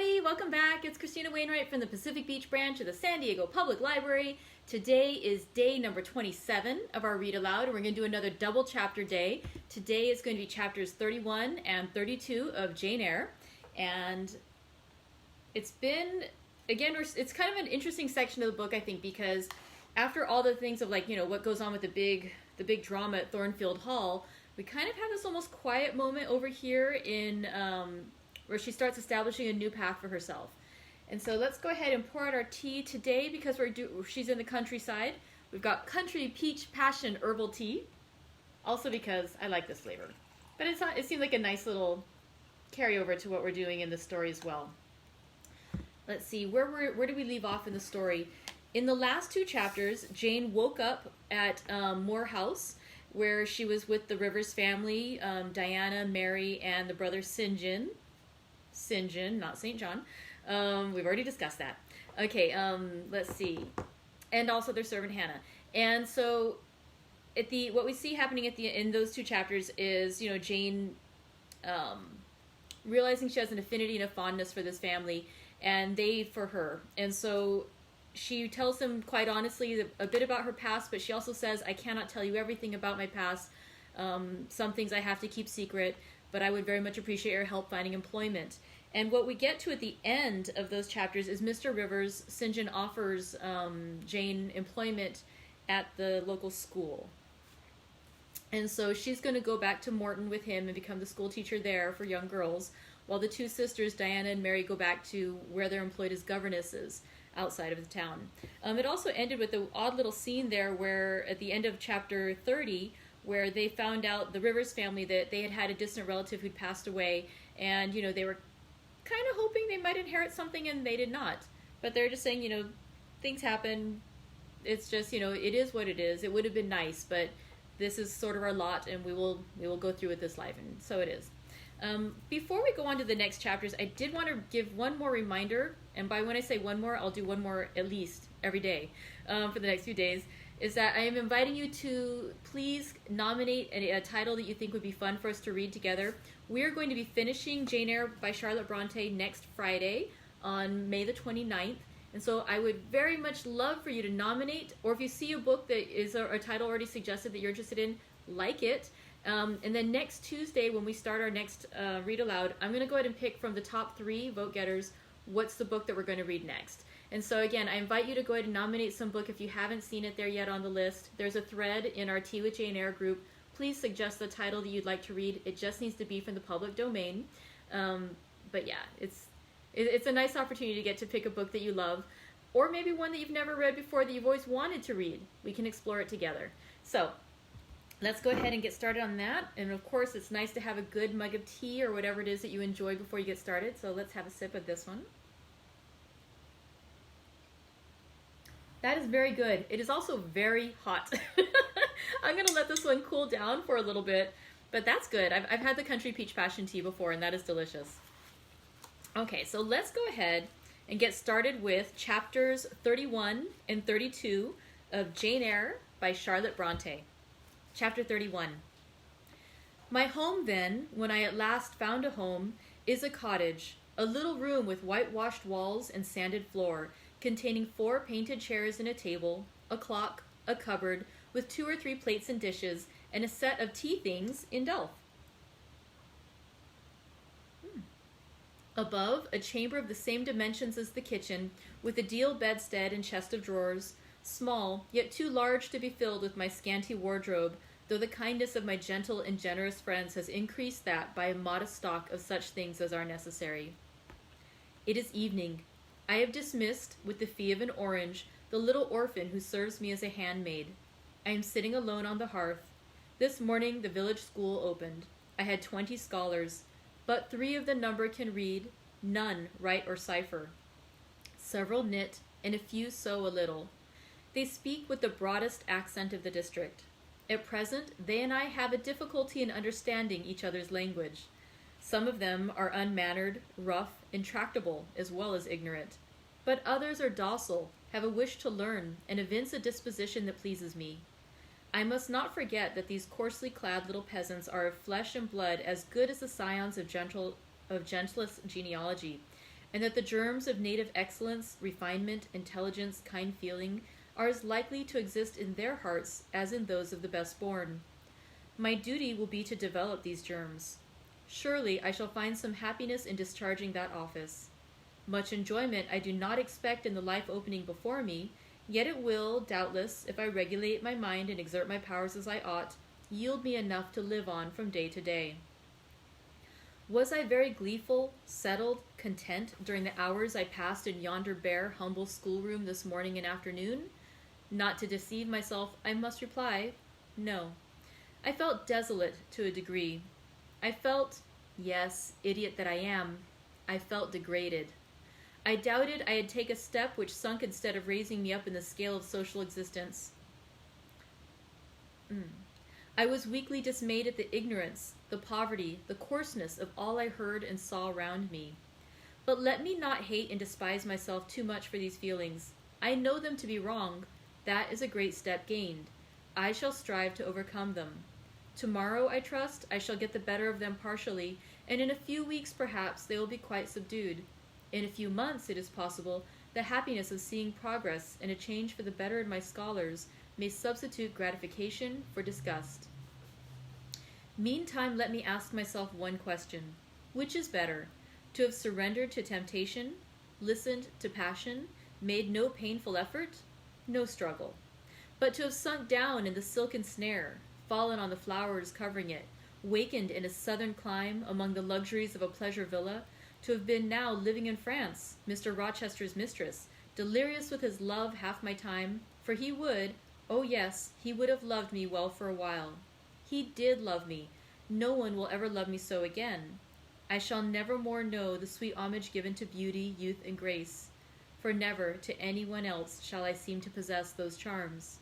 everybody, welcome back. It's Christina Wainwright from the Pacific Beach branch of the San Diego Public Library. Today is day number 27 of our read aloud, and we're going to do another double chapter day. Today is going to be chapters 31 and 32 of Jane Eyre, and it's been, again, it's kind of an interesting section of the book, I think, because after all the things of, like, you know, what goes on with the big drama at Thornfield Hall, we kind of have this almost quiet moment over here in where she starts establishing a new path for herself. And so let's go ahead and pour out our tea today because she's in the countryside. We've got country peach passion herbal tea, also because I like this flavor. But it seemed like a nice little carryover to what we're doing in the story as well. Let's see, where did we leave off in the story? In the last two chapters, Jane woke up at Moore House, where she was with the Rivers family, Diana, Mary, and the brother St. John, not St. John. We've already discussed that. Okay, let's see. And also their servant Hannah. And so what we see happening in those two chapters is, you know, Jane realizing she has an affinity and a fondness for this family, and they for her. And so she tells them quite honestly a bit about her past, but she also says, I cannot tell you everything about my past. Some things I have to keep secret, but I would very much appreciate your help finding employment. And what we get to at the end of those chapters is Mr. Rivers, St. John offers Jane employment at the local school. And so she's going to go back to Morton with him and become the school teacher there for young girls, while the two sisters, Diana and Mary, go back to where they're employed as governesses outside of the town. It also ended with an odd little scene there where at the end of chapter 30, where they found out, the Rivers family, that they had a distant relative who'd passed away, and, you know, they were kind of hoping they might inherit something, and they did not. But they're just saying, you know, things happen. It's just, you know, it is what it is. It would have been nice, but this is sort of our lot, and we will go through with this life, and so it is. Before we go on to the next chapters, I did want to give one more reminder, and by when I say one more, I'll do one more at least every day for the next few days, is that I am inviting you to please nominate a title that you think would be fun for us to read together. We are going to be finishing Jane Eyre by Charlotte Brontë next Friday on May the 29th. And so I would very much love for you to nominate, or if you see a book that is a title already suggested that you're interested in, like it. And then next Tuesday, when we start our next read aloud, I'm going to go ahead and pick from the top 3 vote getters what's the book that we're going to read next. And so again, I invite you to go ahead and nominate some book if you haven't seen it there yet on the list. There's a thread in our Tea with Jane Eyre group. Please suggest the title that you'd like to read. It just needs to be from the public domain. But yeah, it's a nice opportunity to get to pick a book that you love, or maybe one that you've never read before that you've always wanted to read. We can explore it together. So let's go ahead and get started on that. And of course, it's nice to have a good mug of tea or whatever it is that you enjoy before you get started. So let's have a sip of this one. That is very good. It is also very hot. I'm going to let this one cool down for a little bit, but that's good. I've had the country peach passion tea before, and that is delicious. Okay, so let's go ahead and get started with chapters 31 and 32 of Jane Eyre by Charlotte Brontë. Chapter 31. My home then, when I at last found a home, is a cottage, a little room with whitewashed walls and sanded floor, containing 4 painted chairs and a table, a clock, a cupboard, with 2 or 3 plates and dishes, and a set of tea things in delf. Above, a chamber of the same dimensions as the kitchen, with a deal bedstead and chest of drawers, small, yet too large to be filled with my scanty wardrobe, though the kindness of my gentle and generous friends has increased that by a modest stock of such things as are necessary. It is evening. I have dismissed, with the fee of an orange, the little orphan who serves me as a handmaid. I am sitting alone on the hearth. This morning the village school opened. I had 20 scholars, but 3 of the number can read, none write or cipher. Several knit, and a few sew a little. They speak with the broadest accent of the district. At present, they and I have a difficulty in understanding each other's language. Some of them are unmannered, rough, intractable, as well as ignorant. But others are docile, have a wish to learn, and evince a disposition that pleases me. I must not forget that these coarsely clad little peasants are of flesh and blood as good as the scions of gentlest genealogy, and that the germs of native excellence, refinement, intelligence, kind feeling are as likely to exist in their hearts as in those of the best born. My duty will be to develop these germs. Surely I shall find some happiness in discharging that office. Much enjoyment I do not expect in the life opening before me, yet it will, doubtless, if I regulate my mind and exert my powers as I ought, yield me enough to live on from day to day. Was I very gleeful, settled, content during the hours I passed in yonder bare, humble schoolroom this morning and afternoon? Not to deceive myself, I must reply, no. I felt desolate to a degree. I felt, yes, idiot that I am, I felt degraded. I doubted I had taken a step which sunk instead of raising me up in the scale of social existence. I was weakly dismayed at the ignorance, the poverty, the coarseness of all I heard and saw around me. But let me not hate and despise myself too much for these feelings. I know them to be wrong. That is a great step gained. I shall strive to overcome them. Tomorrow, I trust, I shall get the better of them partially, and in a few weeks, perhaps, they will be quite subdued. In a few months, it is possible, the happiness of seeing progress and a change for the better in my scholars may substitute gratification for disgust. Meantime, let me ask myself one question. Which is better, to have surrendered to temptation, listened to passion, made no painful effort, no struggle, but to have sunk down in the silken snare, fallen on the flowers covering it, wakened in a southern clime among the luxuries of a pleasure villa, to have been now living in France, Mr. Rochester's mistress, delirious with his love half my time, for he would, oh yes, he would have loved me well for a while. He did love me. No one will ever love me so again. I shall never more know the sweet homage given to beauty, youth, and grace, for never to anyone else shall I seem to possess those charms.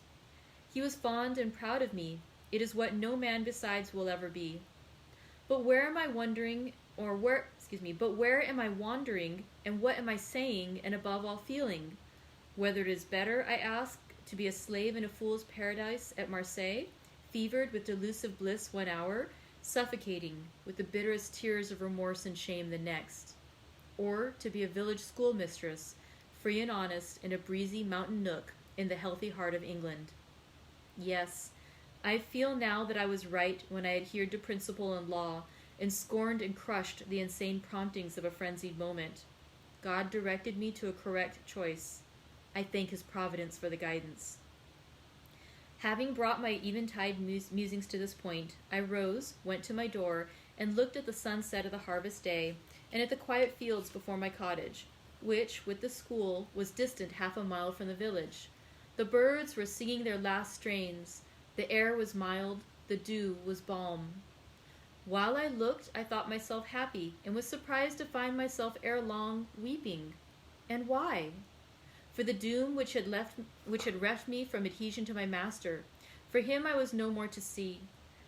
He was fond and proud of me. It is what no man besides will ever be. But where am I wandering, and what am I saying, and above all feeling? Whether it is better, I ask, to be a slave in a fool's paradise at Marseilles, fevered with delusive bliss one hour, suffocating with the bitterest tears of remorse and shame the next, or to be a village schoolmistress, free and honest, in a breezy mountain nook in the healthy heart of England. Yes, I feel now that I was right when I adhered to principle and law, and scorned and crushed the insane promptings of a frenzied moment. God directed me to a correct choice. I thank his providence for the guidance. Having brought my eventide musings to this point, I rose, went to my door, and looked at the sunset of the harvest day, and at the quiet fields before my cottage, which, with the school, was distant 1/2 mile from the village. The birds were singing their last strains. The air was mild, the dew was balm. While I looked, I thought myself happy, and was surprised to find myself ere long weeping. And why? For the doom which had reft me from adhesion to my master. For him I was no more to see.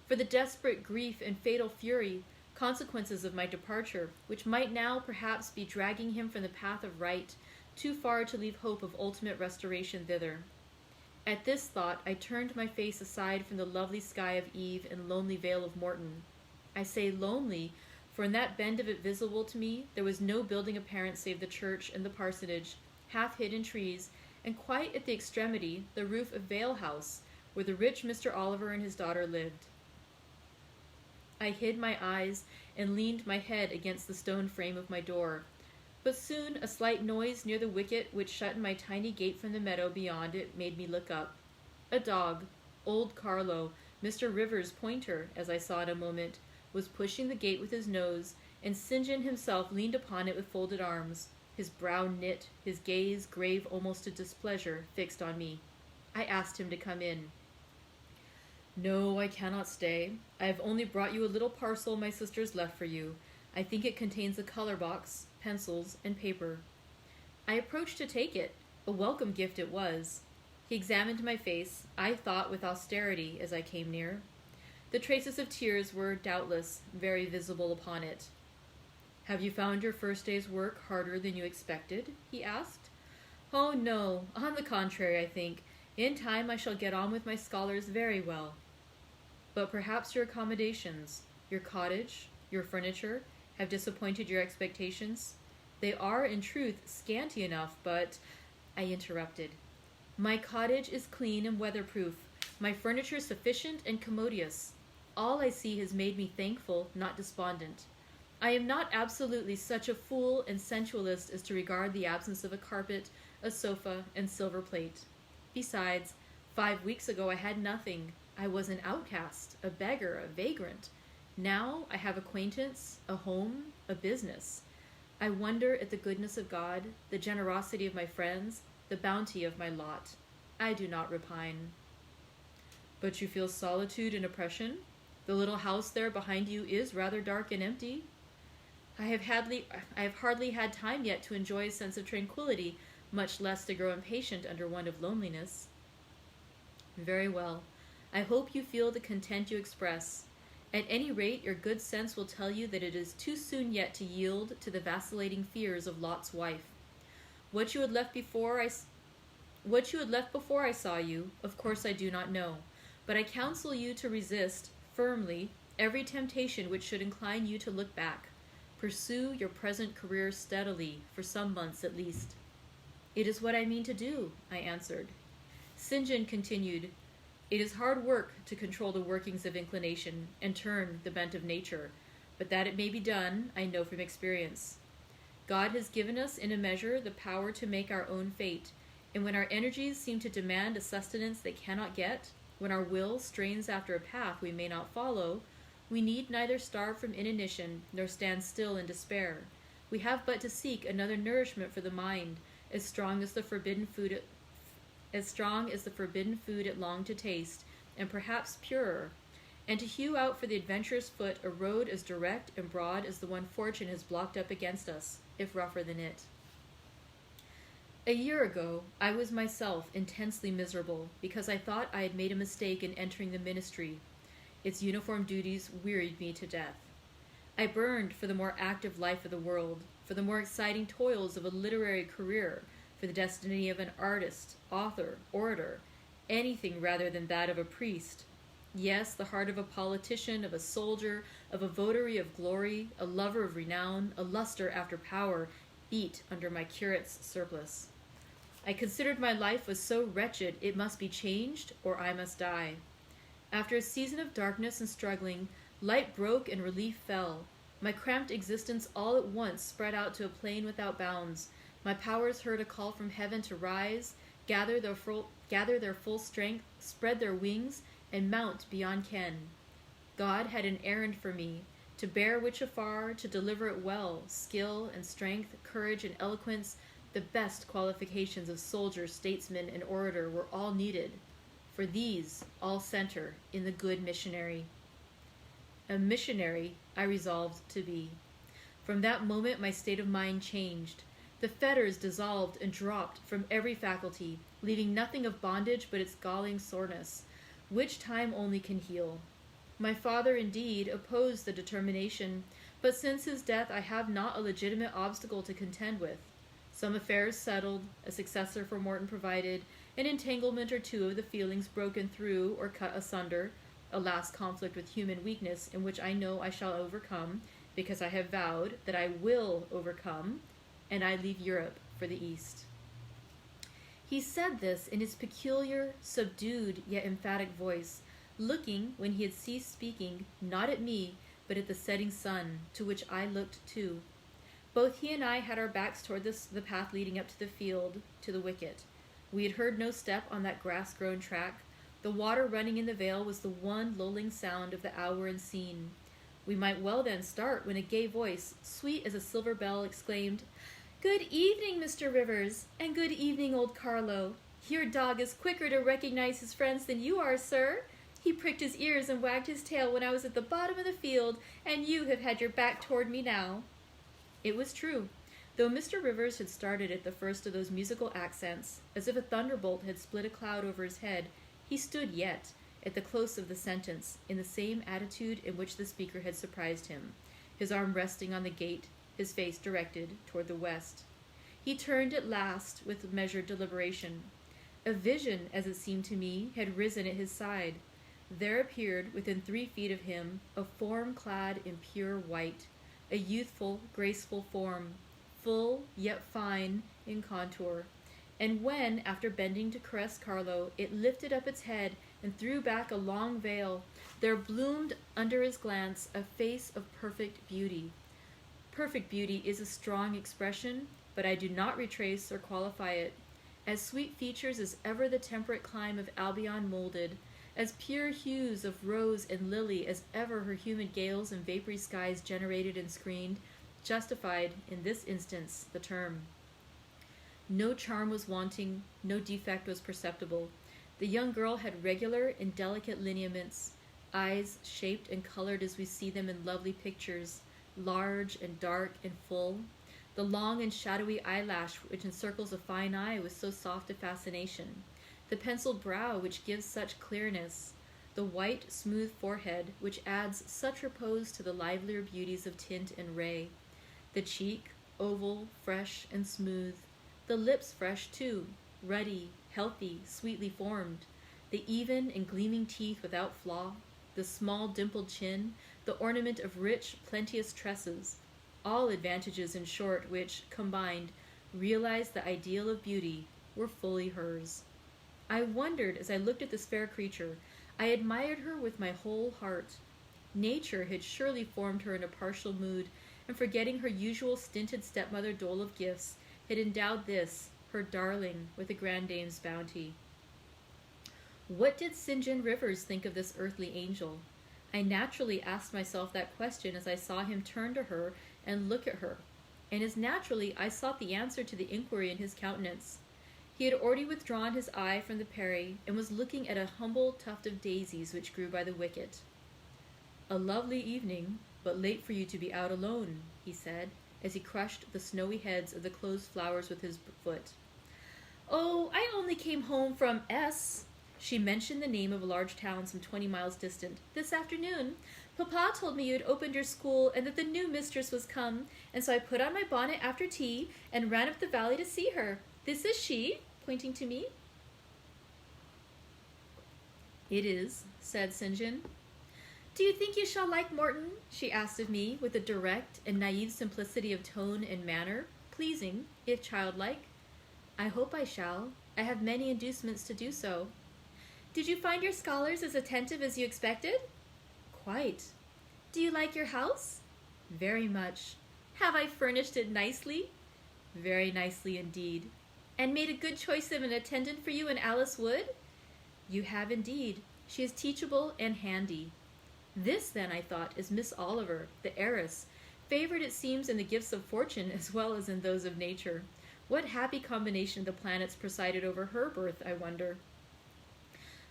For the desperate grief and fatal fury, consequences of my departure, which might now perhaps be dragging him from the path of right, too far to leave hope of ultimate restoration thither. At this thought I turned my face aside from the lovely sky of Eve and lonely vale of Morton. I say lonely, for in that bend of it visible to me there was no building apparent save the church and the parsonage, half hid in trees, and quite at the extremity the roof of Vale House, where the rich Mr. Oliver and his daughter lived. I hid my eyes and leaned my head against the stone frame of my door, but soon a slight noise near the wicket which shut my tiny gate from the meadow beyond it made me look up. A dog, old Carlo, Mr. Rivers' pointer, as I saw in a moment, was pushing the gate with his nose, and St. John himself leaned upon it with folded arms, his brow knit, his gaze, grave almost to displeasure, fixed on me. I asked him to come in. "No, I cannot stay. I have only brought you a little parcel my sisters left for you. I think it contains a color box, pencils, and paper." I approached to take it. A welcome gift it was. He examined my face, I thought with austerity, as I came near. The traces of tears were, doubtless, very visible upon it. "Have you found your first day's work harder than you expected?" he asked. "Oh, no. On the contrary, I think. In time I shall get on with my scholars very well." "But perhaps your accommodations, your cottage, your furniture, have disappointed your expectations?" They are, in truth, scanty enough, but I interrupted. My cottage is clean and weatherproof, my furniture sufficient and commodious. All I see has made me thankful, not despondent. I am not absolutely such a fool and sensualist as to regard the absence of a carpet, a sofa, and silver plate. Besides, 5 weeks ago I had nothing. I was an outcast, a beggar, a vagrant. Now I have acquaintance, a home, a business. I wonder at the goodness of God, the generosity of my friends, the bounty of my lot. I do not repine. But you feel solitude and oppression? The little house there behind you is rather dark and empty. I have hardly had time yet to enjoy a sense of tranquility, much less to grow impatient under one of loneliness. Very well. I hope you feel the content you express. At any rate, your good sense will tell you that it is too soon yet to yield to the vacillating fears of Lot's wife. What you had left before I saw you, of course I do not know, but I counsel you to resist, firmly, every temptation which should incline you to look back. Pursue your present career steadily, for some months at least. It is what I mean to do, I answered. St. John continued, It is hard work to control the workings of inclination and turn the bent of nature, but that it may be done, I know from experience. God has given us in a measure the power to make our own fate, and when our energies seem to demand a sustenance they cannot get, when our will strains after a path we may not follow, we need neither starve from inanition nor stand still in despair. We have but to seek another nourishment for the mind, as strong as the forbidden food it longed to taste, and perhaps purer, and to hew out for the adventurous foot a road as direct and broad as the one fortune has blocked up against us, if rougher than it. A year ago, I was myself intensely miserable because I thought I had made a mistake in entering the ministry. Its uniform duties wearied me to death. I burned for the more active life of the world, for the more exciting toils of a literary career, for the destiny of an artist, author, orator, anything rather than that of a priest. Yes, the heart of a politician, of a soldier, of a votary of glory, a lover of renown, a luster after power, beat under my curate's surplice. I considered my life was so wretched it must be changed or I must die. After a season of darkness and struggling, light broke and relief fell. My cramped existence all at once spread out to a plain without bounds. My powers heard a call from heaven to rise, gather their full strength, spread their wings, and mount beyond ken. God had an errand for me, to bear which afar, to deliver it well. Skill and strength, courage and eloquence, the best qualifications of soldier, statesman, and orator were all needed. For these all center in the good missionary. A missionary I resolved to be. From that moment my state of mind changed. The fetters dissolved and dropped from every faculty, leaving nothing of bondage but its galling soreness, which time only can heal. My father, indeed, opposed the determination, but since his death I have not a legitimate obstacle to contend with. Some affairs settled, a successor for Morton provided, an entanglement or two of the feelings broken through or cut asunder, a last conflict with human weakness in which I know I shall overcome, because I have vowed that I will overcome, and I leave Europe for the East. He said this in his peculiar, subdued, yet emphatic voice, looking, when he had ceased speaking, not at me, but at the setting sun, to which I looked too. Both he and I had our backs toward the path leading up to the field, to the wicket. We had heard no step on that grass-grown track. The water running in the vale was the one lulling sound of the hour and scene. We might well then start when a gay voice, sweet as a silver bell, exclaimed, "Good evening, Mr. Rivers, and good evening, old Carlo. Your dog is quicker to recognize his friends than you are, sir. He pricked his ears and wagged his tail when I was at the bottom of the field, and you have had your back toward me now." It was true. Though Mr. Rivers had started at the first of those musical accents, as if a thunderbolt had split a cloud over his head, he stood yet, at the close of the sentence, in the same attitude in which the speaker had surprised him, his arm resting on the gate, his face directed toward the west. He turned at last with measured deliberation. A vision, as it seemed to me, had risen at his side. There appeared, within 3 feet of him, a form clad in pure white, a youthful, graceful form, full yet fine in contour. And when, after bending to caress Carlo, it lifted up its head and threw back a long veil, there bloomed under his glance a face of perfect beauty. Perfect beauty is a strong expression, but I do not retrace or qualify it. As sweet features as ever the temperate clime of Albion molded, as pure hues of rose and lily as ever her humid gales and vapory skies generated and screened, justified, in this instance, the term. No charm was wanting, no defect was perceptible. The young girl had regular and delicate lineaments, eyes shaped and colored as we see them in lovely pictures, large and dark and full. The long and shadowy eyelash which encircles a fine eye with so soft a fascination. The penciled brow which gives such clearness. The white, smooth forehead which adds such repose to the livelier beauties of tint and ray. The cheek, oval, fresh, and smooth. The lips fresh too, ruddy, healthy, sweetly formed. The even and gleaming teeth without flaw. The small dimpled chin, the ornament of rich, plenteous tresses. All advantages, in short, which, combined, realized the ideal of beauty, were fully hers. I wondered as I looked at this fair creature. I admired her with my whole heart. Nature had surely formed her in a partial mood, and forgetting her usual stinted stepmother dole of gifts, had endowed this, her darling, with a grandame's bounty. What did St. John Rivers think of this earthly angel? I naturally asked myself that question as I saw him turn to her and look at her, and as naturally I sought the answer to the inquiry in his countenance. He had already withdrawn his eye from the Peri, and was looking at a humble tuft of daisies which grew by the wicket. "A lovely evening, but late for you to be out alone," he said, as he crushed the snowy heads of the closed flowers with his foot. "Oh, I only came home from S." She mentioned the name of a large town some 20 miles distant. "This afternoon. Papa told me you had opened your school and that the new mistress was come, and so I put on my bonnet after tea and ran up the valley to see her. This is she," pointing to me. "It is," said St. John. "Do you think you shall like Morton?" she asked of me, with a direct and naive simplicity of tone and manner, pleasing, if childlike. "I hope I shall. I have many inducements to do so." "Did you find your scholars as attentive as you expected?" "Quite." "Do you like your house?" "Very much." "Have I furnished it nicely?" "Very nicely indeed." "And made a good choice of an attendant for you in Alice Wood?" "You have indeed. She is teachable and handy." This, then, I thought, is Miss Oliver, the heiress, favored, it seems, in the gifts of fortune as well as in those of nature. What happy combination of the planets presided over her birth, I wonder.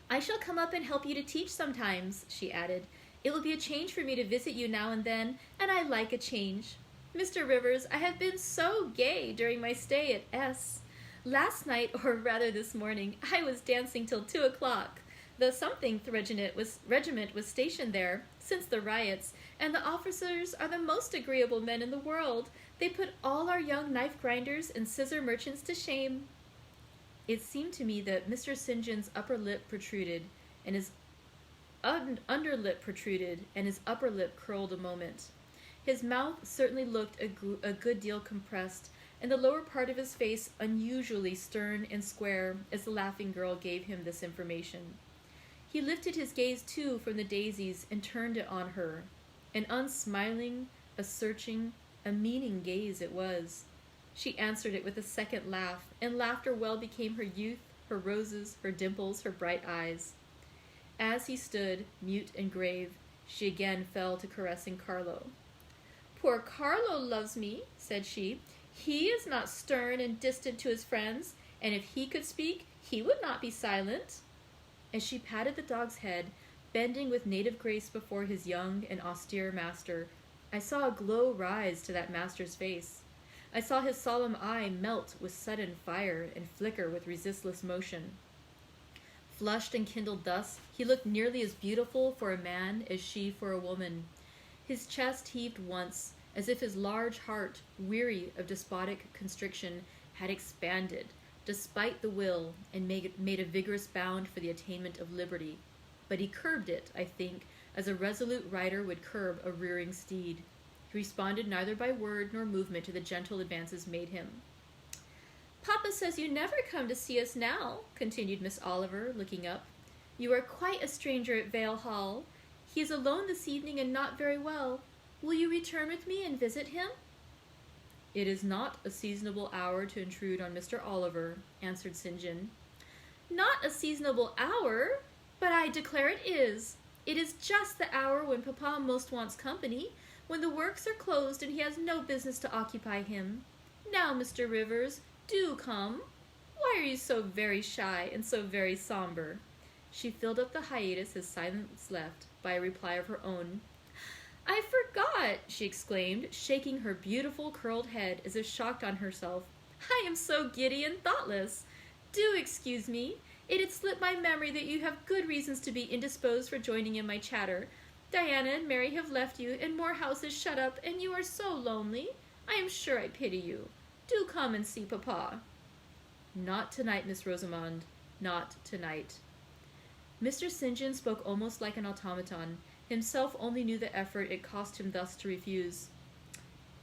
"I shall come up and help you to teach sometimes," she added. "It will be a change for me to visit you now and then, and I like a change. Mr. Rivers, I have been so gay during my stay at S. Last night, or rather this morning, I was dancing till 2 o'clock. The something regiment was stationed there since the riots, and the officers are the most agreeable men in the world. They put all our young knife grinders and scissor merchants to shame." It seemed to me that Mr. St. John's upper lip protruded, and his under lip protruded, and his upper lip curled a moment. His mouth certainly looked a good deal compressed, and the lower part of his face unusually stern and square as the laughing girl gave him this information. He lifted his gaze, too, from the daisies and turned it on her. An unsmiling, a searching, a meaning gaze it was. She answered it with a second laugh, and laughter well became her youth, her roses, her dimples, her bright eyes. As he stood, mute and grave, she again fell to caressing Carlo. "Poor Carlo loves me," said she. "He is not stern and distant to his friends, and if he could speak, he would not be silent." As she patted the dog's head, bending with native grace before his young and austere master, I saw a glow rise to that master's face. I saw his solemn eye melt with sudden fire and flicker with resistless motion. Flushed and kindled thus, he looked nearly as beautiful for a man as she for a woman. His chest heaved once, as if his large heart, weary of despotic constriction, had expanded, despite the will, and made a vigorous bound for the attainment of liberty. But he curbed it, I think, as a resolute rider would curb a rearing steed. He responded neither by word nor movement to the gentle advances made him. "Papa says you never come to see us now," continued Miss Oliver, looking up. "You are quite a stranger at Vale Hall. He is alone this evening and not very well. Will you return with me and visit him?" "It is not a seasonable hour to intrude on Mr. Oliver," answered St. John. "Not a seasonable hour? But I declare it is. It is just the hour when Papa most wants company, when the works are closed and he has no business to occupy him. Now, Mr. Rivers, do come. Why are you so very shy and so very somber?" She filled up the hiatus his silence left by a reply of her own. "I forgot," she exclaimed, shaking her beautiful curled head as if shocked on herself. "I am so giddy and thoughtless. Do excuse me. It had slipped my memory that you have good reasons to be indisposed for joining in my chatter. Diana and Mary have left you, and Morehouse is shut up, and you are so lonely. I am sure I pity you. Do come and see Papa." "Not tonight, Miss Rosamond. Not tonight." Mr. St. John spoke almost like an automaton. Himself only knew the effort it cost him thus to refuse.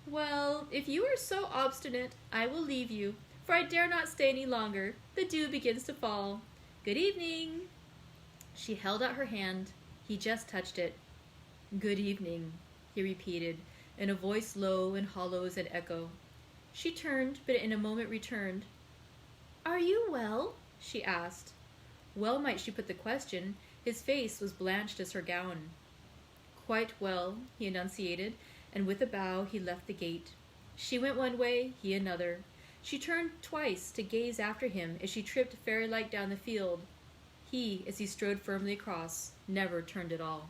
"Well, if you are so obstinate, I will leave you, for I dare not stay any longer. The dew begins to fall. Good evening." She held out her hand. He just touched it. "Good evening," he repeated, in a voice low and hollow as an echo. She turned, but in a moment returned. "Are you well?" she asked. Well might she put the question. His face was blanched as her gown. "Quite well," he enunciated, and with a bow he left the gate. She went one way, he another. She turned twice to gaze after him as she tripped fairy-like down the field. He, as he strode firmly across, never turned at all.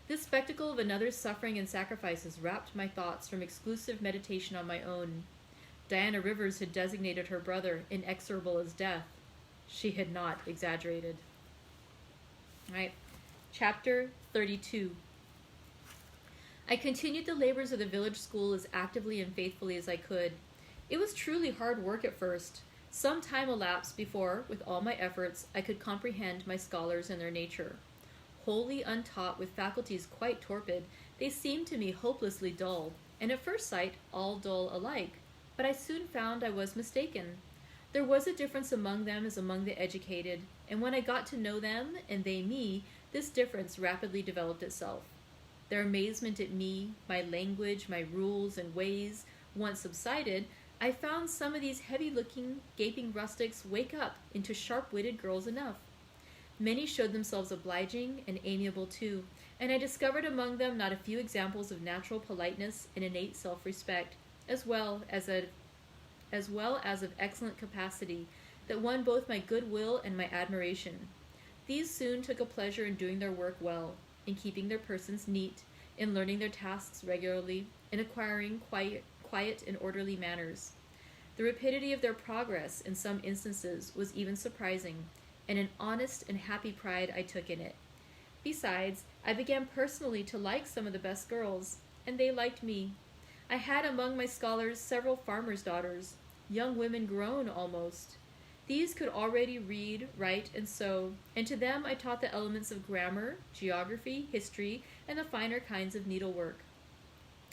This spectacle of another's suffering and sacrifices wrapped my thoughts from exclusive meditation on my own. Diana Rivers had designated her brother inexorable as death. She had not exaggerated. All right, chapter 32. I continued the labors of the village school as actively and faithfully as I could. It was truly hard work at first. Some time elapsed before, with all my efforts, I could comprehend my scholars and their nature. Wholly untaught, with faculties quite torpid, they seemed to me hopelessly dull, and at first sight all dull alike. But I soon found I was mistaken. There was a difference among them as among the educated, and when I got to know them, and they me, this difference rapidly developed itself. Their amazement at me, my language, my rules and ways, once subsided, I found some of these heavy-looking, gaping rustics wake up into sharp-witted girls enough. Many showed themselves obliging and amiable too, and I discovered among them not a few examples of natural politeness and innate self-respect, as well as of excellent capacity, that won both my goodwill and my admiration. These soon took a pleasure in doing their work well, in keeping their persons neat, in learning their tasks regularly, in acquiring quiet and orderly manners. The rapidity of their progress in some instances was even surprising, and an honest and happy pride I took in it. Besides, I began personally to like some of the best girls, and they liked me. I had among my scholars several farmers' daughters, young women grown almost. These could already read, write, and sew, and to them I taught the elements of grammar, geography, history, and the finer kinds of needlework.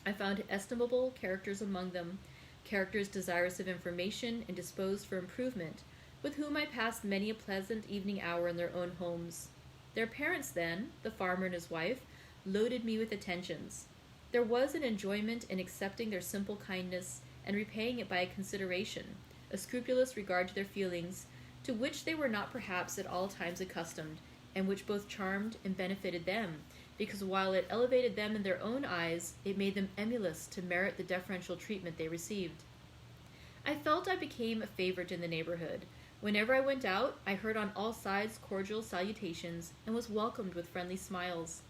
I found estimable characters among them, characters desirous of information and disposed for improvement, with whom I passed many a pleasant evening hour in their own homes. Their parents then, the farmer and his wife, loaded me with attentions. There was an enjoyment in accepting their simple kindness and repaying it by a consideration, a scrupulous regard to their feelings, to which they were not perhaps at all times accustomed, and which both charmed and benefited them, because while it elevated them in their own eyes, it made them emulous to merit the deferential treatment they received. I felt I became a favorite in the neighborhood. Whenever I went out, I heard on all sides cordial salutations, and was welcomed with friendly smiles.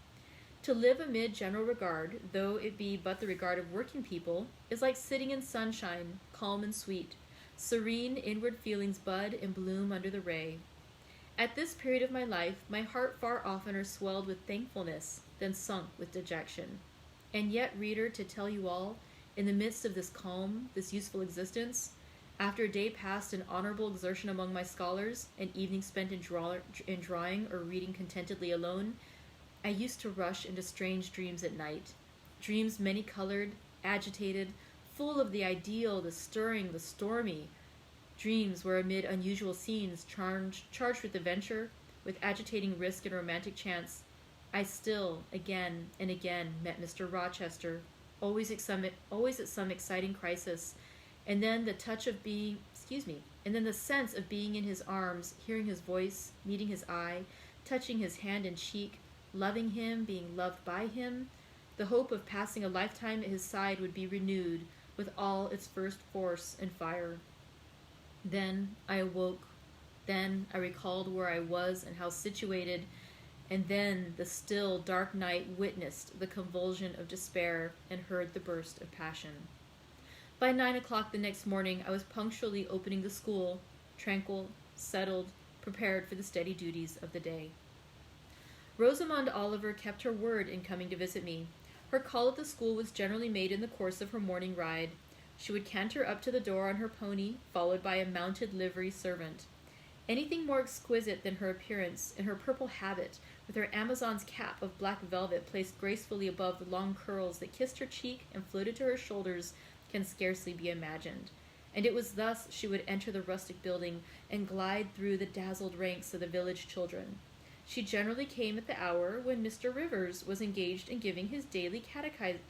To live amid general regard, though it be but the regard of working people, is like sitting in sunshine, calm and sweet. Serene inward feelings bud and bloom under the ray. At this period of my life, my heart far oftener swelled with thankfulness than sunk with dejection. And yet, reader, to tell you all, in the midst of this calm, this useful existence, after a day passed in honorable exertion among my scholars, an evening spent in drawing or reading contentedly alone, I used to rush into strange dreams at night. dreams many-colored, agitated, full of the ideal, the stirring, the stormy. Dreams where amid unusual scenes charged with adventure, with agitating risk and romantic chance, I still, again and again, met Mr. Rochester, always at some exciting crisis, and then the sense of being in his arms, hearing his voice, meeting his eye, touching his hand and cheek, loving him, being loved by him. The hope of passing a lifetime at his side would be renewed with all its first force and fire. Then I awoke. Then I recalled where I was and how situated, and then the still, dark night witnessed the convulsion of despair and heard the burst of passion. By 9 o'clock the next morning, I was punctually opening the school, tranquil, settled, prepared for the steady duties of the day. Rosamond Oliver kept her word in coming to visit me. Her call at the school was generally made in the course of her morning ride. She would canter up to the door on her pony, followed by a mounted livery servant. Anything more exquisite than her appearance, in her purple habit, with her Amazon's cap of black velvet placed gracefully above the long curls that kissed her cheek and floated to her shoulders, can scarcely be imagined. And it was thus she would enter the rustic building and glide through the dazzled ranks of the village children. She generally came at the hour when Mr. Rivers was engaged in giving his daily catechising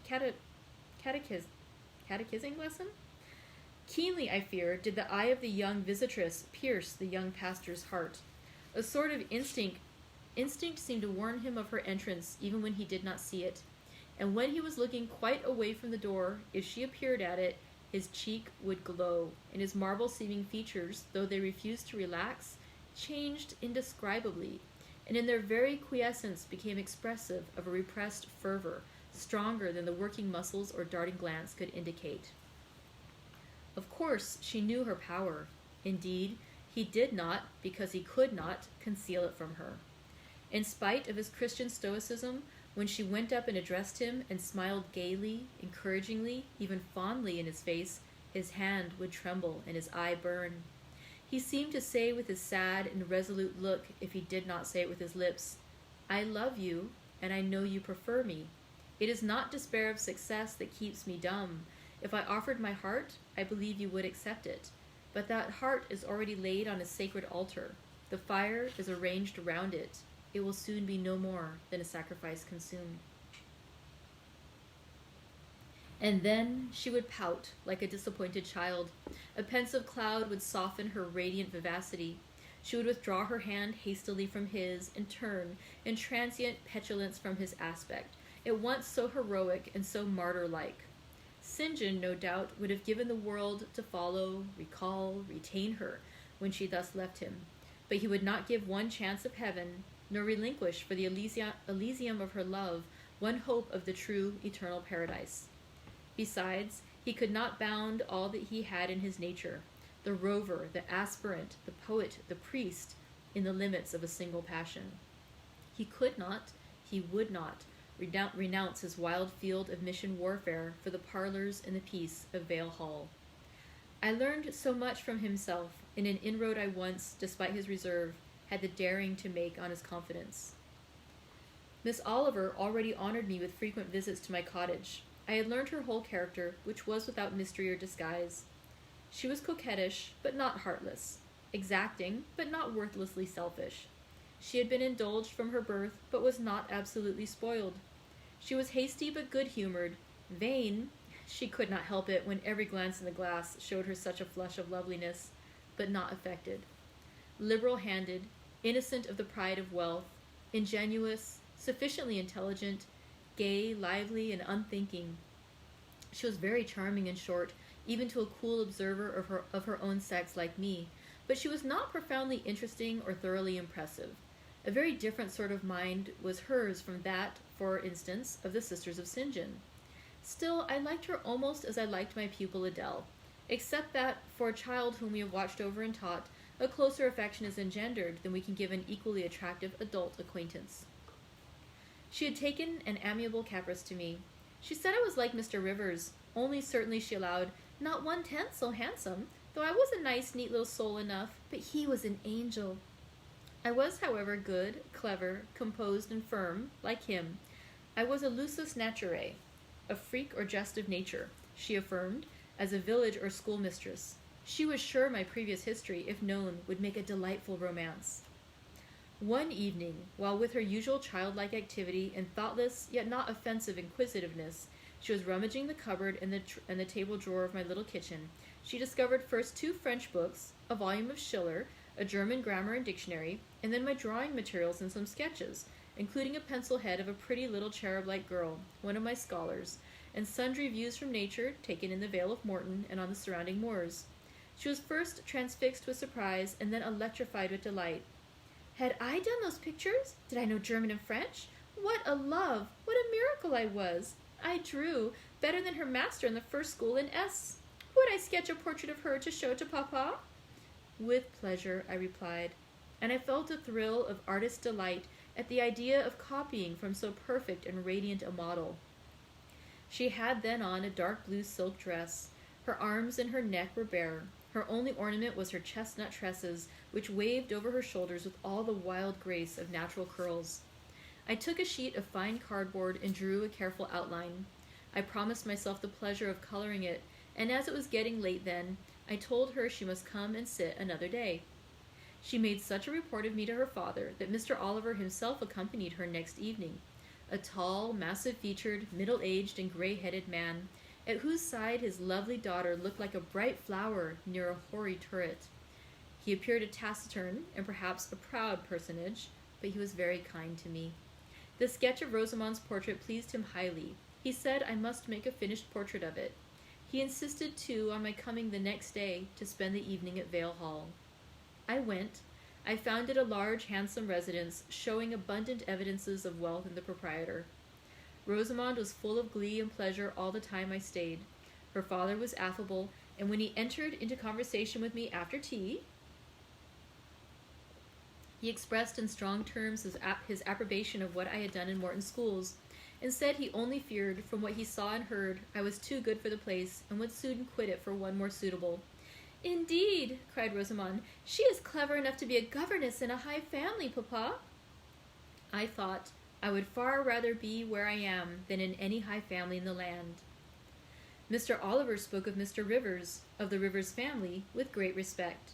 lesson. Keenly, I fear, did the eye of the young visitress pierce the young pastor's heart. A sort of instinct seemed to warn him of her entrance, even when he did not see it. And when he was looking quite away from the door, if she appeared at it, his cheek would glow, and his marble-seeming features, though they refused to relax, changed indescribably, and in their very quiescence became expressive of a repressed fervor, stronger than the working muscles or darting glance could indicate. Of course, she knew her power. Indeed, he did not, because he could not, conceal it from her. In spite of his Christian stoicism, when she went up and addressed him and smiled gaily, encouragingly, even fondly in his face, his hand would tremble and his eye burn. He seemed to say with his sad and resolute look, if he did not say it with his lips, "I love you, and I know you prefer me. It is not despair of success that keeps me dumb. If I offered my heart, I believe you would accept it. But that heart is already laid on a sacred altar. The fire is arranged around it. It will soon be no more than a sacrifice consumed." And then she would pout like a disappointed child. A pensive cloud would soften her radiant vivacity. She would withdraw her hand hastily from his and turn in transient petulance from his aspect, at once so heroic and so martyr-like. St. John, no doubt, would have given the world to follow, recall, retain her when she thus left him, but he would not give one chance of heaven, nor relinquish for the Elysium of her love one hope of the true eternal paradise. Besides, he could not bound all that he had in his nature, the rover, the aspirant, the poet, the priest, in the limits of a single passion. He could not, he would not, renounce his wild field of mission warfare for the parlors and the peace of Vale Hall. I learned so much from himself in an inroad I once, despite his reserve, had the daring to make on his confidence. Miss Oliver already honored me with frequent visits to my cottage. I had learned her whole character, which was without mystery or disguise. She was coquettish, but not heartless, exacting, but not worthlessly selfish. She had been indulged from her birth, but was not absolutely spoiled. She was hasty but good-humored, vain, she could not help it when every glance in the glass showed her such a flush of loveliness, but not affected. Liberal-handed, innocent of the pride of wealth, ingenuous, sufficiently intelligent, gay, lively, and unthinking. She was very charming, in short, even to a cool observer of her own sex like me, but she was not profoundly interesting or thoroughly impressive. A very different sort of mind was hers from that, for instance, of the sisters of St. John. Still, I liked her almost as I liked my pupil Adele, except that, for a child whom we have watched over and taught, a closer affection is engendered than we can give an equally attractive adult acquaintance. She had taken an amiable caprice to me. She said I was like Mr. Rivers, only certainly, she allowed, not 1/10 so handsome, though I was a nice, neat little soul enough, but he was an angel. I was, however, good, clever, composed, and firm, like him. I was a lusus naturae, a freak or jest of nature, she affirmed, as a village or schoolmistress. She was sure my previous history, if known, would make a delightful romance. One evening, while with her usual childlike activity and thoughtless yet not offensive inquisitiveness, she was rummaging the cupboard and the table drawer of my little kitchen, she discovered first 2 French books, a volume of Schiller, a German grammar and dictionary, and then my drawing materials and some sketches, including a pencil head of a pretty little cherub-like girl, one of my scholars, and sundry views from nature taken in the Vale of Morton and on the surrounding moors. She was first transfixed with surprise and then electrified with delight. Had I done those pictures? Did I know German and French? What a love! What a miracle I was! I drew better than her master in the first school in S. Would I sketch a portrait of her to show to Papa? With pleasure, I replied, and I felt a thrill of artist delight at the idea of copying from so perfect and radiant a model. She had then on a dark blue silk dress. Her arms and her neck were bare. Her only ornament was her chestnut tresses, which waved over her shoulders with all the wild grace of natural curls. I took a sheet of fine cardboard and drew a careful outline. I promised myself the pleasure of coloring it, and as it was getting late then, I told her she must come and sit another day. She made such a report of me to her father that Mr. Oliver himself accompanied her next evening, a tall, massive-featured, middle-aged, and gray-headed man, at whose side his lovely daughter looked like a bright flower near a hoary turret. He appeared a taciturn and perhaps a proud personage, but he was very kind to me. The sketch of Rosamond's portrait pleased him highly. He said I must make a finished portrait of it. He insisted, too, on my coming the next day to spend the evening at Vale Hall. I went. I found it a large, handsome residence, showing abundant evidences of wealth in the proprietor. Rosamond was full of glee and pleasure all the time I stayed. Her father was affable, and when he entered into conversation with me after tea, he expressed in strong terms his approbation of what I had done in Morton schools, and said he only feared, from what he saw and heard, I was too good for the place, and would soon quit it for one more suitable. "Indeed," cried Rosamond, "she is clever enough to be a governess in a high family, Papa." I thought I would far rather be where I am than in any high family in the land. Mr. Oliver spoke of Mr. Rivers, of the Rivers family, with great respect.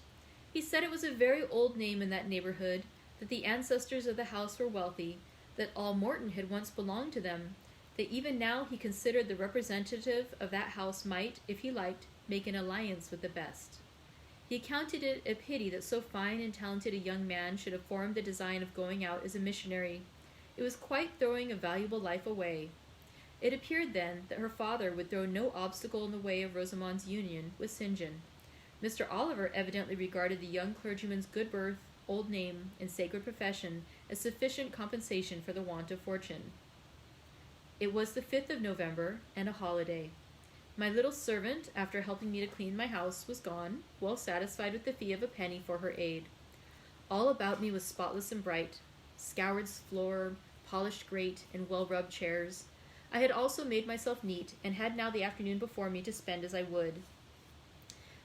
He said it was a very old name in that neighborhood, that the ancestors of the house were wealthy, that all Morton had once belonged to them, that even now he considered the representative of that house might, if he liked, make an alliance with the best. He accounted it a pity that so fine and talented a young man should have formed the design of going out as a missionary. It was quite throwing a valuable life away. It appeared, then, that her father would throw no obstacle in the way of Rosamond's union with St. John. Mr. Oliver evidently regarded the young clergyman's good birth, old name, and sacred profession as sufficient compensation for the want of fortune. It was the 5th of November, and a holiday. My little servant, after helping me to clean my house, was gone, well satisfied with the fee of a penny for her aid. All about me was spotless and bright, scoured floor, polished grate, and well-rubbed chairs. I had also made myself neat, and had now the afternoon before me to spend as I would.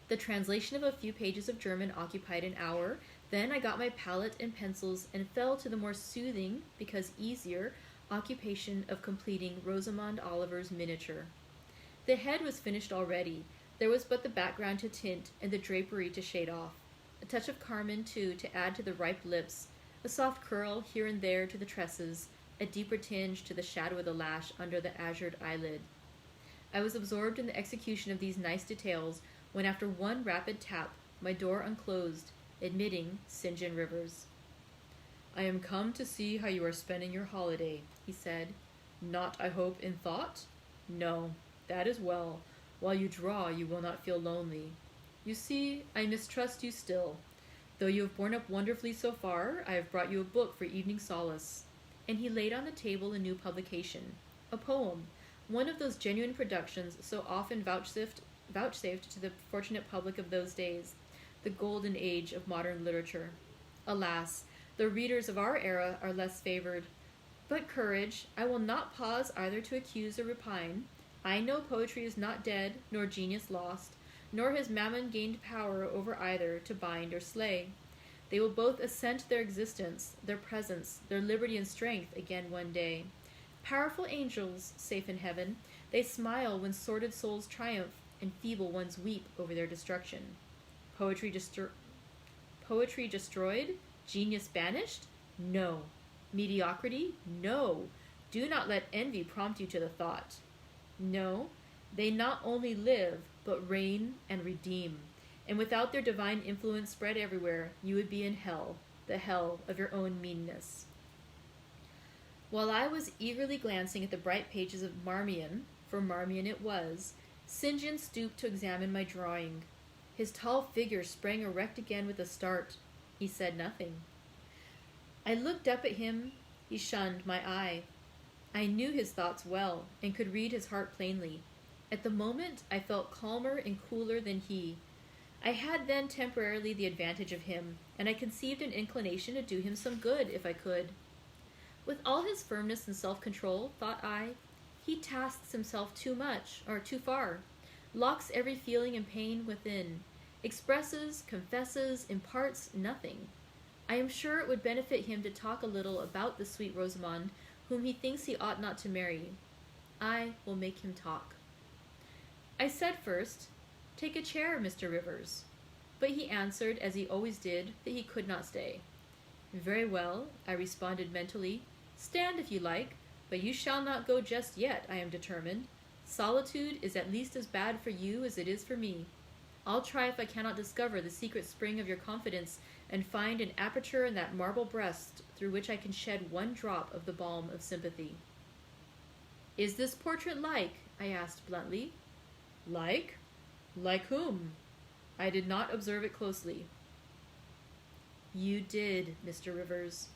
The translation of a few pages of German occupied an hour. Then I got my palette and pencils and fell to the more soothing, because easier, occupation of completing Rosamond Oliver's miniature. The head was finished already. There was but the background to tint and the drapery to shade off. A touch of carmine, too, to add to the ripe lips, a soft curl here and there to the tresses, a deeper tinge to the shadow of the lash under the azured eyelid. I was absorbed in the execution of these nice details when, after one rapid tap, my door unclosed, admitting St. John Rivers. "I am come to see how you are spending your holiday," he said. "Not, I hope, in thought? No, that is well. While you draw, you will not feel lonely. You see, I mistrust you still. Though you have borne up wonderfully so far, I have brought you a book for evening solace." And he laid on the table a new publication, a poem, one of those genuine productions so often vouchsafed to the fortunate public of those days, the golden age of modern literature. Alas, the readers of our era are less favored. But courage, I will not pause either to accuse or repine. I know poetry is not dead, nor genius lost, nor has mammon gained power over either to bind or slay. They will both assent their existence, their presence, their liberty and strength again one day. Powerful angels, safe in heaven, They smile when sordid souls triumph and feeble ones weep over their destruction. Poetry, poetry destroyed? Genius banished? No. Mediocrity? No. Do not let envy prompt you to the thought. No, they not only live, but reign and redeem. And without their divine influence spread everywhere, you would be in hell, the hell of your own meanness. While I was eagerly glancing at the bright pages of Marmion, for Marmion it was, St. John stooped to examine my drawing. His tall figure sprang erect again with a start. He said nothing. I looked up at him. He shunned my eye. I knew his thoughts well, and could read his heart plainly. At the moment, I felt calmer and cooler than he. I had then temporarily the advantage of him, and I conceived an inclination to do him some good, if I could. With all his firmness and self-control, thought I, he tasks himself too much, or too far, locks every feeling and pain within, expresses, confesses, imparts nothing. I am sure it would benefit him to talk a little about the sweet Rosamond, whom he thinks he ought not to marry. I will make him talk. I said first, "Take a chair, Mr. Rivers." But he answered, as he always did, that he could not stay. "Very well," I responded mentally. "Stand if you like, but you shall not go just yet, I am determined. Solitude is at least as bad for you as it is for me. I'll try if I cannot discover the secret spring of your confidence and find an aperture in that marble breast through which I can shed one drop of the balm of sympathy." "Is this portrait like?" I asked bluntly. "Like? Like whom? I did not observe it closely." "You did, Mr. Rivers."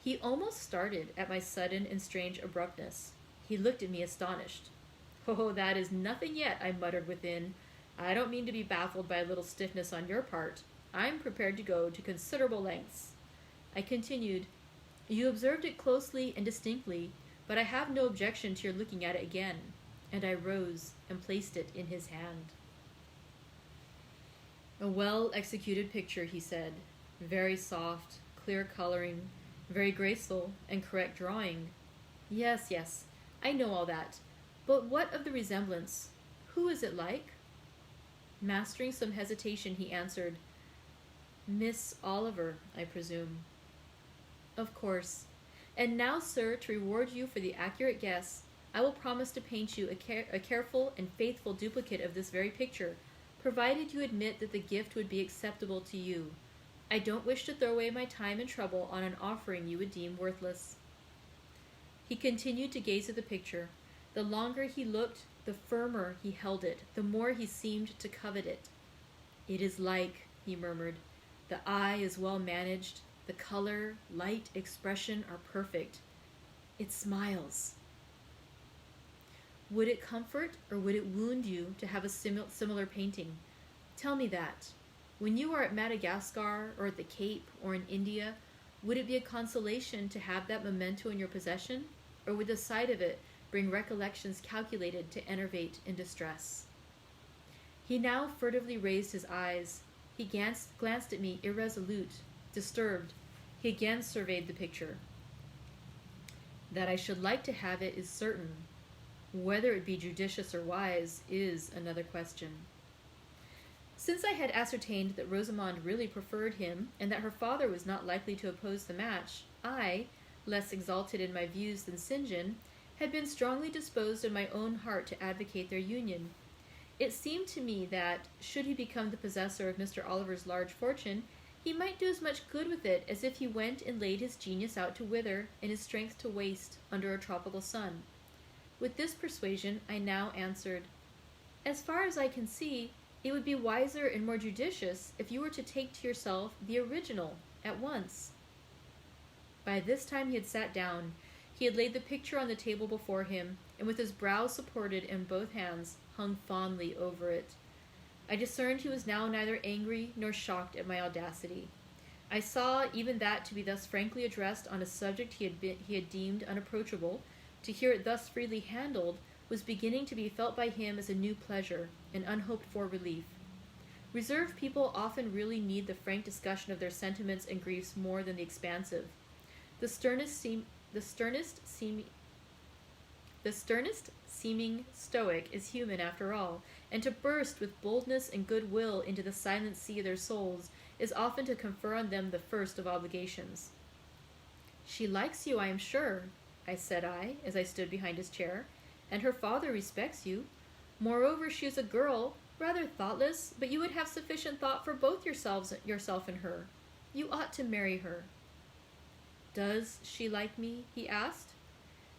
He almost started at my sudden and strange abruptness. He looked at me astonished. "Oh, that is nothing yet," I muttered within. "I don't mean to be baffled by a little stiffness on your part. I'm prepared to go to considerable lengths." I continued, "You observed it closely and distinctly, but I have no objection to your looking at it again." And I rose and placed it in his hand. "A well-executed picture," he said. "Very soft, clear coloring, very graceful, and correct drawing." Yes, I know all that. But what of the resemblance? Who is it like?" Mastering some hesitation, he answered, "Miss Oliver, I presume." "Of course. And now, sir, to reward you for the accurate guess, I will promise to paint you a careful and faithful duplicate of this very picture, provided you admit that the gift would be acceptable to you. I don't wish to throw away my time and trouble on an offering you would deem worthless." He continued to gaze at the picture. The longer he looked, the firmer he held it, the more he seemed to covet it. "It is like," he murmured. "The eye is well managed, the color, light, expression are perfect. It smiles." Would it comfort or would it wound you to have a similar painting? Tell me that. When you are at Madagascar or at the Cape or in India, would it be a consolation to have that memento in your possession, or would the sight of it bring recollections calculated to enervate in distress? He now furtively raised his eyes. He glanced at me irresolute, disturbed. He again surveyed the picture. "That I should like to have it is certain. Whether it be judicious or wise is another question." Since I had ascertained that Rosamond really preferred him, and that her father was not likely to oppose the match, I, less exalted in my views than St. John, had been strongly disposed in my own heart to advocate their union. It seemed to me that, should he become the possessor of Mr. Oliver's large fortune, he might do as much good with it as if he went and laid his genius out to wither and his strength to waste under a tropical sun. With this persuasion, I now answered, "As far as I can see, it would be wiser and more judicious if you were to take to yourself the original at once." By this time he had sat down. He had laid the picture on the table before him, and with his brow supported in both hands, hung fondly over it. I discerned he was now neither angry nor shocked at my audacity. I saw even that to be thus frankly addressed on a subject he had deemed unapproachable, to hear it thus freely handled, was beginning to be felt by him as a new pleasure, an unhoped-for relief. Reserved people often really need the frank discussion of their sentiments and griefs more than the expansive. The sternest The sternest seeming stoic is human after all, and to burst with boldness and goodwill into the silent sea of their souls is often to confer on them the first of obligations. She likes you, I am sure, said I, as I stood behind his chair, and her father respects you. Moreover, she is a girl, rather thoughtless, but you would have sufficient thought for both yourself and her. You ought to marry her. Does she like me? He asked.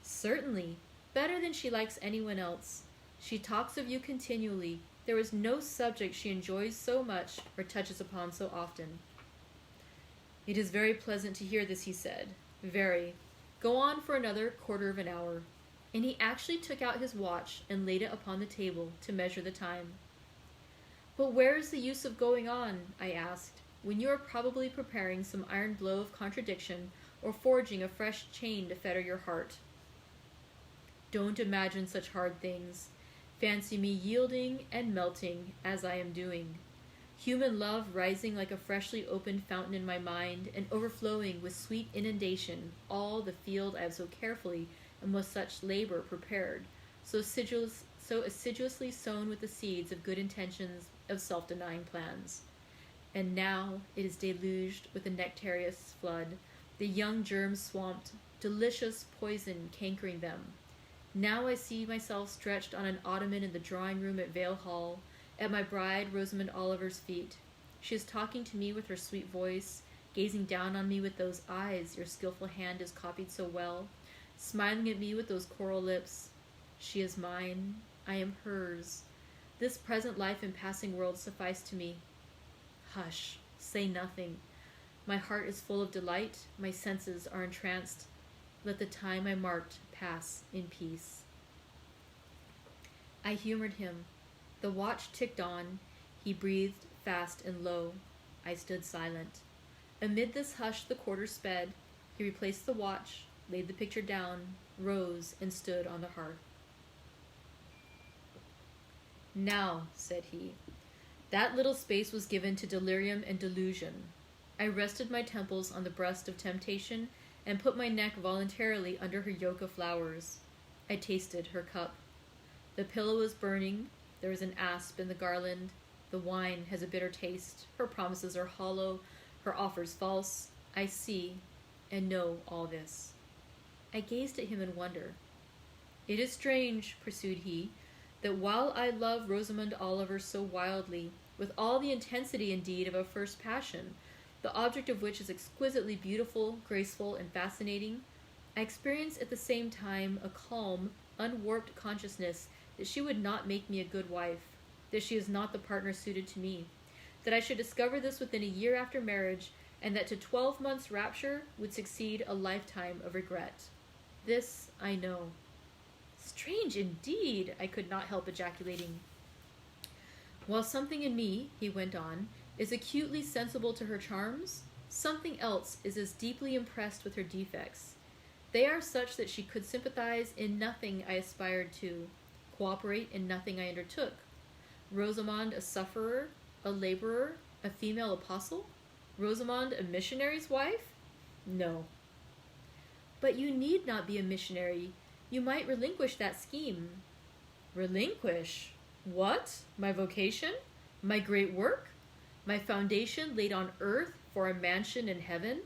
Certainly, better than she likes anyone else. She talks of you continually. There is no subject she enjoys so much or touches upon so often. It is very pleasant to hear this, he said. Very. Go on for another quarter of an hour. And he actually took out his watch and laid it upon the table to measure the time. But where is the use of going on, I asked, when you are probably preparing some iron blow of contradiction or forging a fresh chain to fetter your heart? Don't imagine such hard things. Fancy me yielding and melting as I am doing. Human love rising like a freshly opened fountain in my mind and overflowing with sweet inundation all the field I have so carefully and with such labor prepared, so assiduously sown with the seeds of good intentions, of self-denying plans. And now it is deluged with a nectareous flood, the young germs swamped, delicious poison cankering them. Now I see myself stretched on an ottoman in the drawing-room at Vale Hall, at my bride Rosamond Oliver's feet. She is talking to me with her sweet voice, gazing down on me with those eyes your skillful hand has copied so well, smiling at me with those coral lips. She is mine, I am hers. This present life and passing world suffice to me. Hush, say nothing. My heart is full of delight, my senses are entranced. Let the time I marked pass in peace. I humored him. The watch ticked on. He breathed fast and low. I stood silent. Amid this hush the quarters sped. He replaced the watch, laid the picture down, rose, and stood on the hearth. Now, said he, that little space was given to delirium and delusion. I rested my temples on the breast of temptation and put my neck voluntarily under her yoke of flowers. I tasted her cup. The pillow is burning. There is an asp in the garland. The wine has a bitter taste. Her promises are hollow. Her offers false. I see and know all this. I gazed at him in wonder. It is strange, pursued he, that while I love Rosamond Oliver so wildly, with all the intensity indeed of a first passion, the object of which is exquisitely beautiful, graceful, and fascinating, I experience at the same time a calm, unwarped consciousness that she would not make me a good wife, that she is not the partner suited to me, that I should discover this within a year after marriage, and that to 12 months' rapture would succeed a lifetime of regret. This I know. Strange indeed, I could not help ejaculating. While something in me, he went on, is acutely sensible to her charms, something else is as deeply impressed with her defects. They are such that she could sympathize in nothing I aspired to, cooperate in nothing I undertook. Rosamond a sufferer, a laborer, a female apostle? Rosamond a missionary's wife? No. But you need not be a missionary. You might relinquish that scheme. Relinquish? What? My vocation? My great work? My foundation laid on earth for a mansion in heaven?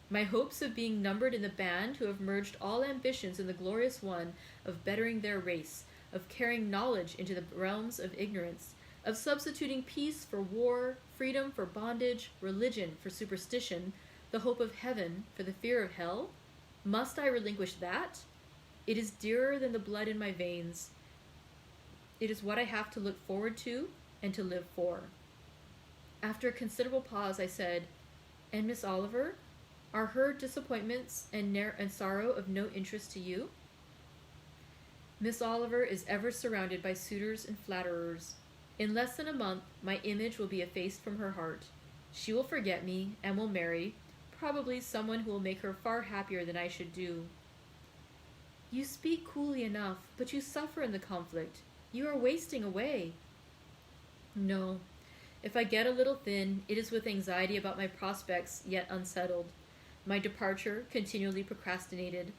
My hopes of being numbered in the band who have merged all ambitions in the glorious one of bettering their race, of carrying knowledge into the realms of ignorance, of substituting peace for war, freedom for bondage, religion for superstition, the hope of heaven for the fear of hell? Must I relinquish that? It is dearer than the blood in my veins. It is what I have to look forward to and to live for. After a considerable pause, I said, And Miss Oliver? Are her disappointments and sorrow of no interest to you? Miss Oliver is ever surrounded by suitors and flatterers. In less than a month, my image will be effaced from her heart. She will forget me and will marry, probably someone who will make her far happier than I should do. You speak coolly enough, but you suffer in the conflict. You are wasting away. No. If I get a little thin, it is with anxiety about my prospects yet unsettled, my departure continually procrastinated.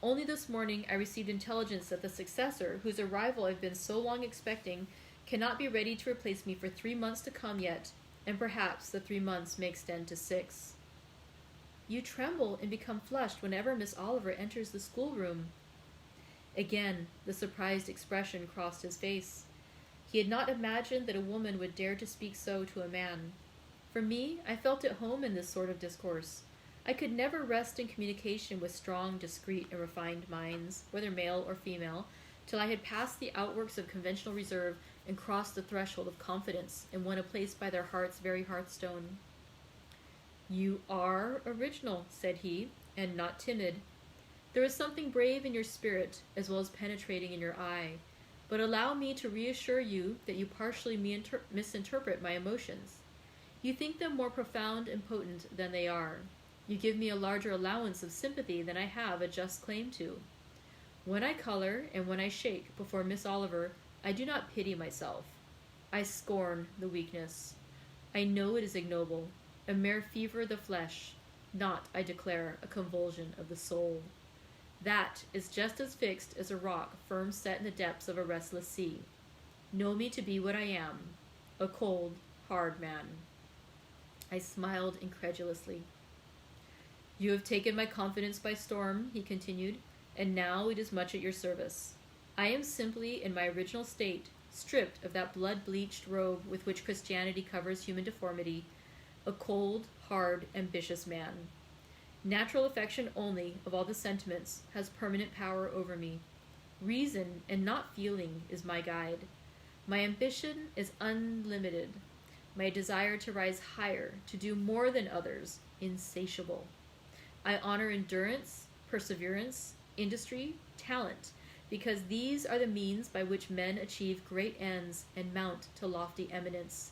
Only this morning I received intelligence that the successor, whose arrival I've been so long expecting, cannot be ready to replace me for 3 months to come yet, and perhaps the 3 months may extend to 6. You tremble and become flushed whenever Miss Oliver enters the schoolroom. Again, the surprised expression crossed his face. He had not imagined that a woman would dare to speak so to a man. For me, I felt at home in this sort of discourse. I could never rest in communication with strong, discreet, and refined minds, whether male or female, till I had passed the outworks of conventional reserve and crossed the threshold of confidence and won a place by their heart's very hearthstone. You are original, said he, and not timid. There is something brave in your spirit, as well as penetrating in your eye, but allow me to reassure you that you partially misinterpret my emotions. You think them more profound and potent than they are. You give me a larger allowance of sympathy than I have a just claim to. When I color and when I shake before Miss Oliver, I do not pity myself. I scorn the weakness. I know it is ignoble, a mere fever of the flesh, not, I declare, a convulsion of the soul. That is just as fixed as a rock firm set in the depths of a restless sea. Know me to be what I am, a cold, hard man. I smiled incredulously. You have taken my confidence by storm, he continued, and now it is much at your service. I am simply in my original state, stripped of that blood-bleached robe with which Christianity covers human deformity, a cold, hard, ambitious man. Natural affection only, of all the sentiments, has permanent power over me. Reason, and not feeling, is my guide. My ambition is unlimited. My desire to rise higher, to do more than others, insatiable. I honor endurance, perseverance, industry, talent, because these are the means by which men achieve great ends and mount to lofty eminence.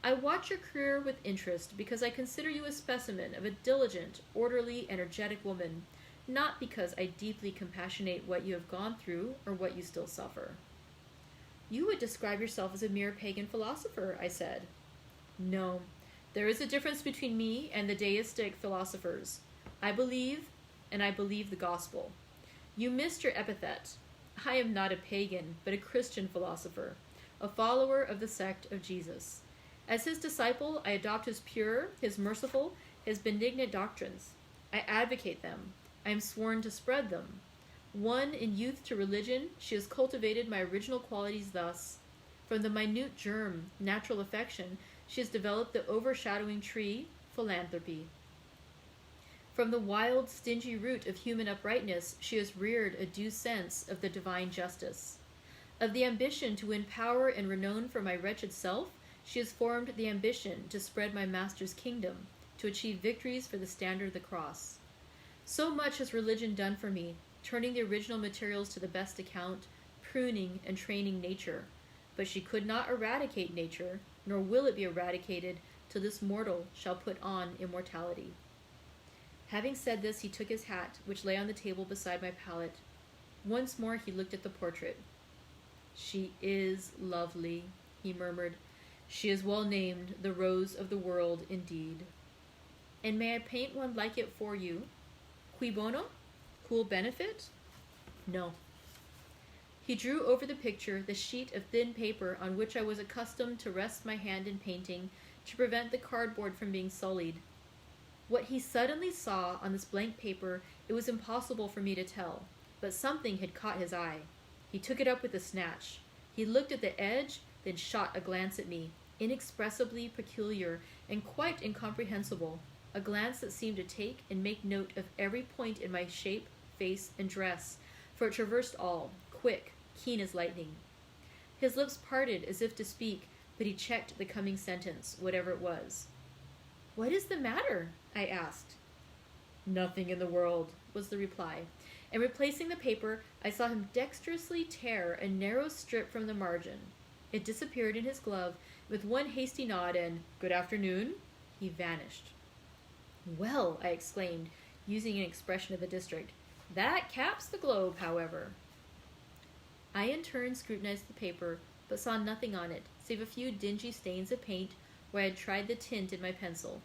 I watch your career with interest because I consider you a specimen of a diligent, orderly, energetic woman, not because I deeply compassionate what you have gone through or what you still suffer. You would describe yourself as a mere pagan philosopher, I said. No, there is a difference between me and the deistic philosophers. I believe, and I believe the gospel. You missed your epithet. I am not a pagan, but a Christian philosopher, a follower of the sect of Jesus. As his disciple, I adopt his pure, his merciful, his benignant doctrines. I advocate them. I am sworn to spread them. Won in youth to religion, she has cultivated my original qualities thus. From the minute germ, natural affection, she has developed the overshadowing tree, philanthropy. From the wild, stingy root of human uprightness, she has reared a due sense of the divine justice. Of the ambition to win power and renown for my wretched self, she has formed the ambition to spread my master's kingdom, to achieve victories for the standard of the cross. So much has religion done for me, turning the original materials to the best account, pruning and training nature. But she could not eradicate nature, nor will it be eradicated till this mortal shall put on immortality. Having said this, he took his hat, which lay on the table beside my pallet. Once more he looked at the portrait. She is lovely, he murmured. She is well named, the rose of the world indeed. And may I paint one like it for you? Cui bono? Cool benefit? No. He drew over the picture the sheet of thin paper on which I was accustomed to rest my hand in painting to prevent the cardboard from being sullied. What he suddenly saw on this blank paper, it was impossible for me to tell, but something had caught his eye. He took it up with a snatch. He looked at the edge, then shot a glance at me, inexpressibly peculiar and quite incomprehensible, a glance that seemed to take and make note of every point in my shape, face, and dress, for it traversed all, quick, keen as lightning. His lips parted as if to speak, but he checked the coming sentence, whatever it was. "What is the matter?" I asked. "Nothing in the world," was the reply, and replacing the paper, I saw him dexterously tear a narrow strip from the margin. It disappeared in his glove. With one hasty nod and "Good afternoon," he vanished. "Well," I exclaimed, using an expression of the district, "that caps the globe, however." I in turn scrutinized the paper, but saw nothing on it, save a few dingy stains of paint where I had tried the tint in my pencil.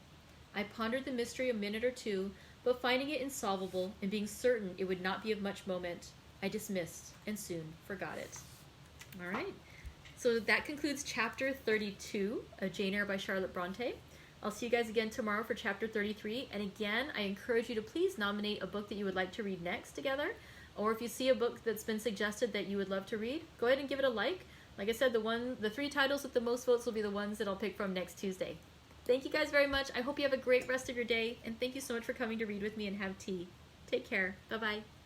I pondered the mystery a minute or two, but finding it insolvable and being certain it would not be of much moment, I dismissed and soon forgot it. All right. So that concludes chapter 32 of Jane Eyre by Charlotte Brontë. I'll see you guys again tomorrow for chapter 33. And again, I encourage you to please nominate a book that you would like to read next together. Or if you see a book that's been suggested that you would love to read, go ahead and give it a like. Like I said, the 3 titles with the most votes will be the ones that I'll pick from next Tuesday. Thank you guys very much. I hope you have a great rest of your day. And thank you so much for coming to read with me and have tea. Take care. Bye-bye.